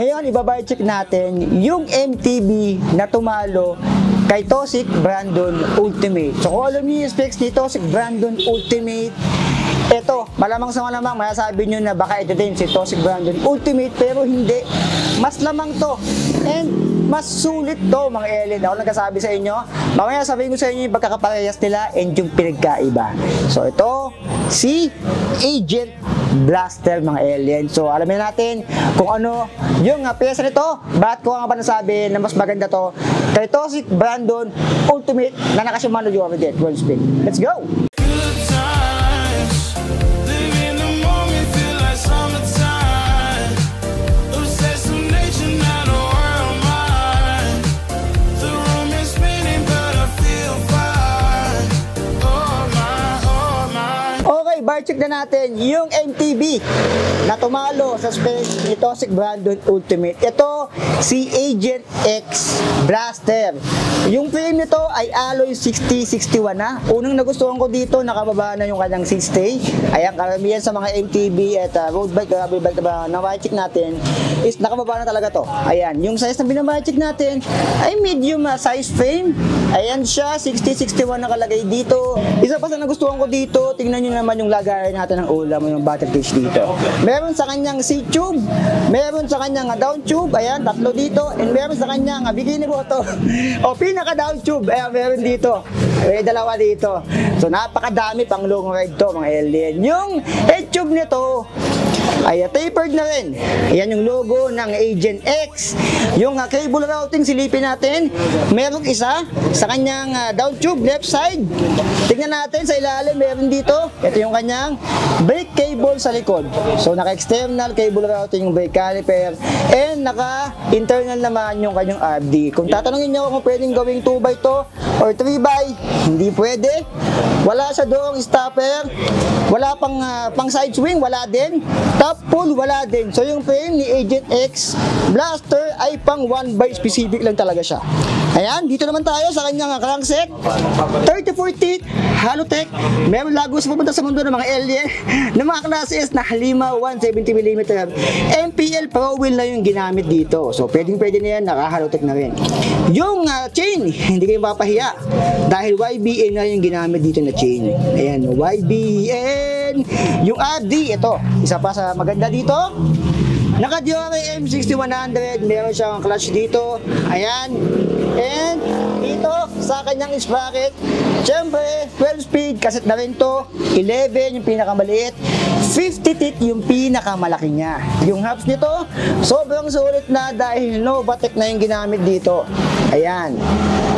Ngayon, ibabay-check natin yung MTB na tumalo kay Toxic Brandon Ultimate. So, kung alam niyo yung specs ni Toxic Brandon Ultimate, eto, malamang sa malamang, masasabi nyo na baka ito din si Toxic Brandon Ultimate, pero hindi. Mas lamang to. And mas sulit to, mga alien. Ako nagkasabi sa inyo. Mamaya sabihin ko sa inyo yung pagkakaparehas nila and yung pinagkaiba. So, ito, si Agent Blaster, mga alien. So, alamin natin kung ano yung pyesa nito. Bakit ko nga ba nasabi na mas maganda to kay Toxic Brandon Ultimate na nakasumano yung Dead World Speed. Let's go! Bar-check na natin yung MTB na tumalo sa specs ni Toxic Brandon Ultimate. Ito, si Agent X Blaster. Yung frame nito ay alloy 6061 na. Unang nagustuhan ko dito, nakababa na yung kanyang seat stay. Ayan, karamihan sa mga MTB at road bike, gravel bike na bar-check natin is nakababa na talaga to. Ayan, yung size na binaba-check natin ay medium size frame. Ayan siya, 6061 nakalagay dito. Isa pa sa nagustuhan ko dito, tingnan nyo naman yung lagayan natin ng ulam, yung butter fish dito. Meron sa kanyang C-tube, meron sa kanyang down tube, ayan, tatlo dito, and meron sa kanyang bikini bottom, o pinaka down tube, ayan, meron dito. May dalawa dito. So, napakadami pang long ride to, mga alien. Yung head tube nito, ay tapered na rin. Ayan yung logo ng Agent X. Yung cable routing, silipin natin. Merong isa sa kanyang down tube, left side. Tingnan natin sa ilalim, meron dito. Ito yung kanyang brake cable sa likod. So, naka-external cable routing yung brake caliper. And naka-internal naman yung kanyang RD. Kung tatanungin nyo kung pwedeng gawing 2x2 or 3x, hindi pwede. Wala sa doong stopper. Wala pang side swing, wala din. Top pull, wala din. So, yung frame ni Agent X Blaster ay pang 1x specific lang talaga siya. Ayan, dito naman tayo sa kanyang crankset. 34 teeth, Halotech. Meron lagos pupunta sa mundo ng mga alien ng mga klases na Halima 170mm. MPL Pro Wheel na yung ginamit dito. So, pwede na yan, naka-Halotech na rin. Yung chain, hindi kayo mapahiya. Dahil YBN na yung ginamit dito na chain. Ayan, YBN. Yung RD, ito. Isa pa sa maganda dito. Naka-Diore M6100, meron siyang clutch dito. Ayan. And dito sa kanyang sprocket, syempre 12 speed, kaset na rin to. 11 yung pinakamaliit, 50 teeth yung pinakamalaki niya. Yung hubs nito, sobrang sulit na dahil Novatec na yung ginamit dito. Ayan.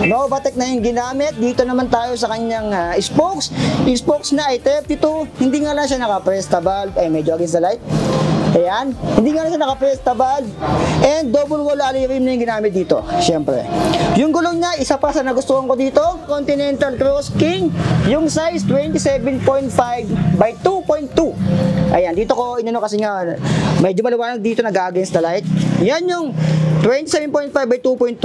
Novatec na yung ginamit. Dito naman tayo sa kanyang spokes. Yung spokes na ay 32. Hindi nga lang siya naka-presta valve. Ay, medyo against the light. Ayan. Hindi nga lang siya naka-presta valve. And double wall alloy rim na yung ginamit dito. Siyempre. Yung gulong niya, isa pa sa nagustuhan ko dito, Continental Cross King. Yung size, 27.5 by 2.2. Ayan. Dito ko inano kasi nga, medyo maliwanag dito nag-against the light. Yan yung 27.5 by 2.2.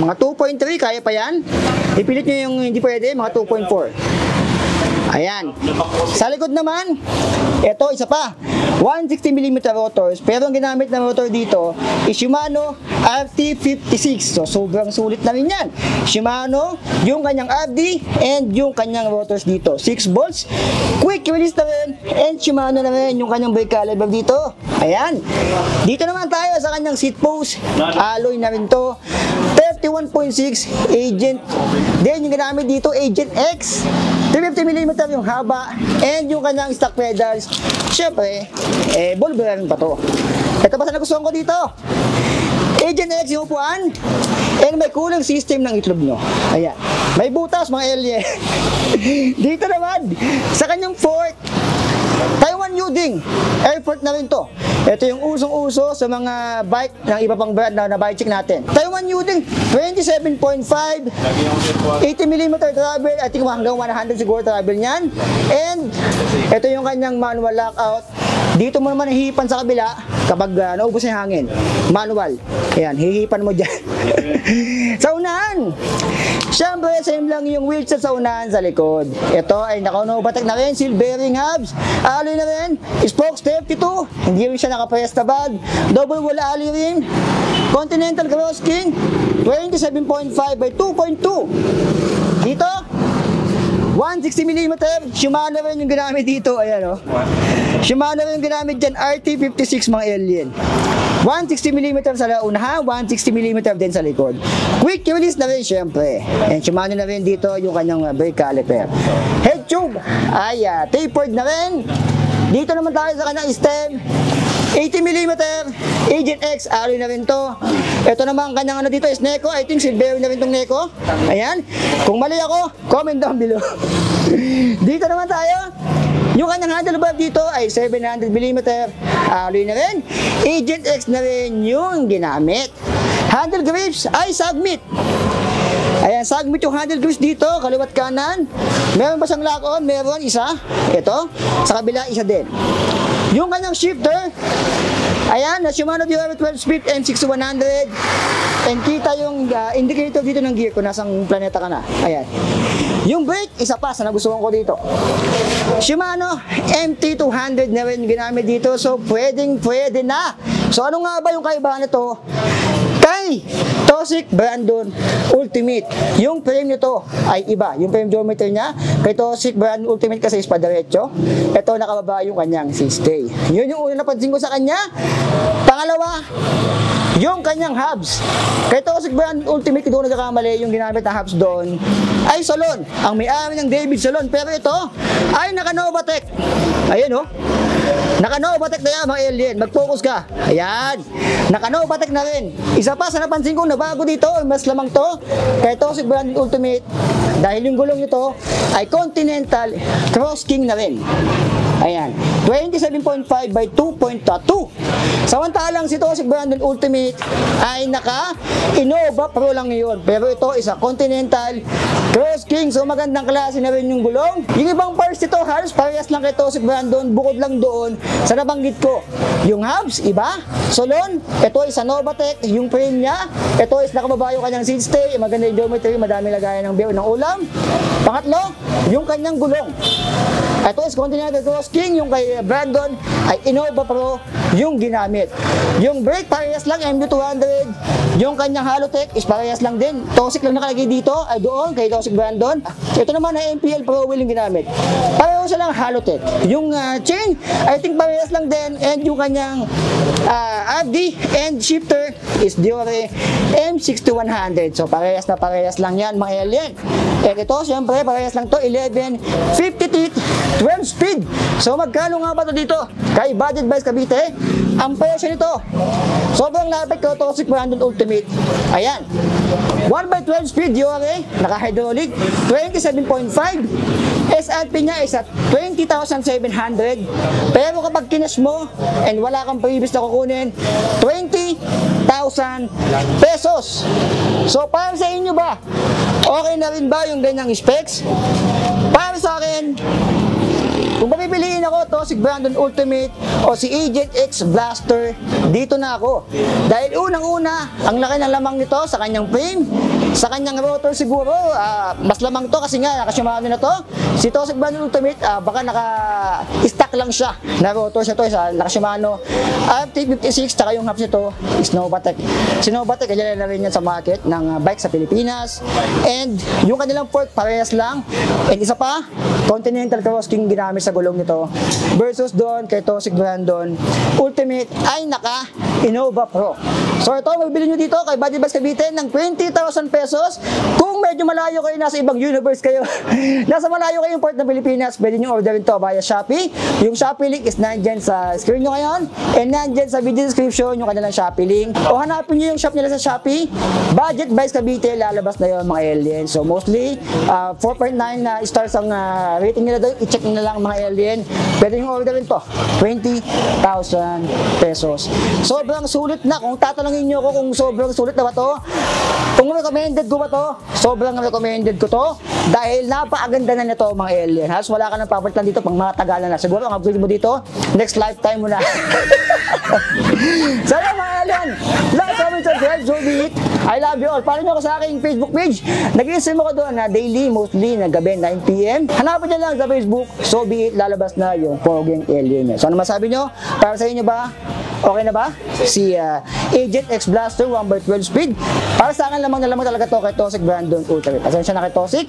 Mga 2.3, kaya pa yan. Ipilit nyo yung hindi pwede, mga 2.4. Ayan. Sa likod naman, ito, isa pa. 160mm rotors. Pero ang ginamit na rotor dito is Shimano RT56. So, sobrang sulit na rin yan. Shimano, yung kanyang RD, and yung kanyang rotors dito. 6 volts. Quick release na rin. And Shimano na rin yung kanyang brake caliper dito. Ayan. Dito naman tayo sa kanyang seat post. Alloy na rin to. 31.6 Agent. Then, yung ginamit dito, Agent X. 350mm yung haba. And yung kanyang stock pedals. Siyempre, ball bearing pa to. Ito pa sa nagustuhan ko dito. Agent X yung upuan. And may cooling system ng itlog nyo. Ayan. May butas, mga alien. Dito naman, sa kanyang fork, Taiwan Yuding. Airport na rin to. Ito yung usong-uso sa mga bike ng iba pang brand na bike check natin. Taiwan Yuding, 27.5, 80mm travel. I think hanggang 100 siguro travel niyan. And ito yung kanyang manual lockout. Dito mo naman hihipan sa kabila kapag naubos na yung hangin. Manual. Ayan, hihipan mo dyan. Sa unahan, syempre, same lang yung wheel set sa unahan sa likod. Ito ay naka-Novatec na rin, seal bearing hubs, alloy na rin, spokes 32, hindi rin siya naka-press na valve, double wall alloy rin, Continental Cross King, 27.5 by 2.2. Dito, 160mm, Shimano rin yung ginamit dito, ayan o. Shimano rin yung ginamit dyan, RT56 mga alien. 160mm sa unahan, 160mm din sa likod. Quick release na rin syempre. And Shimano na rin dito yung kanyang brake caliper. Head tube ay tapered na rin. Dito naman tayo sa kanyang stem. 80mm, Agent X, alloy na rin to. Ito naman kanyang ano dito is Neko. I think silver na rin tong Neko. Ayan. Kung mali ako, comment down below. Dito naman tayo. Yung kanyang handlebar dito ay 700mm, alloy na rin. Agent X na rin yung ginamit. Handle grips ay Submit. Ayan, Submit yung handle grips dito, kaliwat kanan. Meron ba siyang lock-on? Meron, isa. Ito. Sa kabila, isa din. Yung kanyang shifter, ayan, na Shimano Dura 12-speed M6100. And kita yung indicator dito ng gear kung nasang planeta ka na. Ayan. Yung brake, isa pa sa nagustuhan ko dito. Shimano MT200 na rin ginamit dito. So, pwede na. So, ano nga ba yung kaibahan nito kay Tossic Brandon Ultimate? Yung frame nito ay iba. Yung frame geometry niya, kay Tossic Brandon Ultimate kasi is padiretso. Ito, nakababa yung kanyang stay. Yun yung una napansin ko sa kanya. Pangalawa, yung kanyang hubs. Kay Tossic Brandon Ultimate, doon nagkakamali yung ginamit na hubs doon ay Solon. Ang may-ari ng David Solon. Pero ito ay naka-Novatec. Ayan o. Naka-Novatec na yan mga alien. Mag-focus ka. Ayan. Naka-Novatec na rin. Isa pa sa napansin ko na bago dito, mas lamang to kay Tossic Brandon Ultimate. Dahil yung gulong nito ay Continental Cross King na rin. Ayan. 27.5 by 2.2. Samantalang si Tossic Brandon Ultimate ay naka-Innova Pro lang ngayon. Pero ito is a Continental Cross King. So magandang klase na rin yung gulong. Yung ibang parts nito halos parehas lang kay Tossic Brandon. Bukod lang doon sa nabanggit ko. Yung hubs, iba. Solon, ito is a Novatec. Yung frame niya, ito is nakababa yung kanyang seat stay. Maganda yung geometry, madami lagayan ng beer ng ulam. Pangatlo, yung kanyang gulong. Ito is Continental Cross King. Yung kay Brandon ay Innova Pro yung ginamit. Yung brake parehas lang, MD200. Yung kanyang Halotech is parehas lang din. Tossic lang nakalagay dito, ay doon kay Tossic Brandon. Ito naman ay MPL Pro Wheel yung ginamit. Pareho silang Halotech. Yung chain, I think parehas lang din. And yung kanyang RD and shifter is Diore M6100. So parehas na parehas lang yan mga alien. And ito, siyempre, parehas lang to 11, 50 teeth, 12 speed. So magkano nga ba ito dito? Kay Budget Bikes Cavite, ang presyo nito, sobrang lapit ko Tossic Brandon Ultimate. Ayan, 1x12 speed Diore, naka-hydraulic, 27.5. SRP niya is at 20,700. Pero kapag kinash mo and wala kang previous na kukunin, 20,000 pesos. So para sa inyo ba, okay na rin ba yung ganyang specs? Para sa akin, kung papipiliin ako, Tossic Brandon Ultimate o si Agent X Blaster, dito na ako. Dahil unang-una, ang laki ng lamang nito sa kanyang frame, sa kanyang rotor siguro, mas lamang to kasi nga, naka-Shimano na to. Si Tossic Brandon Ultimate, baka naka-stack lang siya na rotor siya to, naka-Shimano RT56, tsaka yung hubs nito is Novatec. Si Novatec, kaya na rin yan sa market ng bike sa Pilipinas. And yung kanilang fork, parehas lang. And isa pa, Continental Cross King ginamit sa gulong nito versus doon kay Tossic Brandon Ultimate ay naka Innova Pro. So ito, magbili nyo dito kay Budget Bikes Cavite ng 20,000 pesos. Kung medyo malayo kayo, nasa ibang universe kayo, nasa malayo kayong part ng Pilipinas, pwede nyo orderin to via Shopee. Yung Shopee link is nandyan sa screen nyo ngayon and nandyan sa video description yung kanilang Shopee link. O hanapin nyo yung shop nila sa Shopee, Budget Bikes Cavite, lalabas na yun mga alien. So mostly 4.9 na stars ang rating nila doon. I-check nyo na lang mga alien. Pwede nyo orderin to 20,000 pesos. Sobrang sulit na. Kung tatanungin nyo ko kung sobrang sulit na ba to, kung recommended ko ba to, Sobrang recommended ko to dahil napakaganda na nito mga alien. Halos wala ka nang papalitan dito pang mga Tagalan na. Siguro ang upgrade mo dito, next lifetime mo na. Sana mga alien, like, comment, subscribe, so be it. I love you all. Follow nyo ako sa aking Facebook page. Nag-i-stream ako doon na daily, mostly na gabi 9 PM. Hanapin nyo lang sa Facebook, so be it, lalabas na yung poging alien. So ano masabi nyo? Para sa inyo ba? Okay na ba? Si Agent X Blaster 1/12 speed. Para sa akin lamang na lamang talaga to kay Toxic Brandon Ultimate. Pasensya na kay Toxic,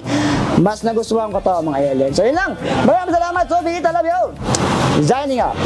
mas nagustuhan ko to mga alien. So yun lang. Maraming salamat. So be it, I love you. Signing up.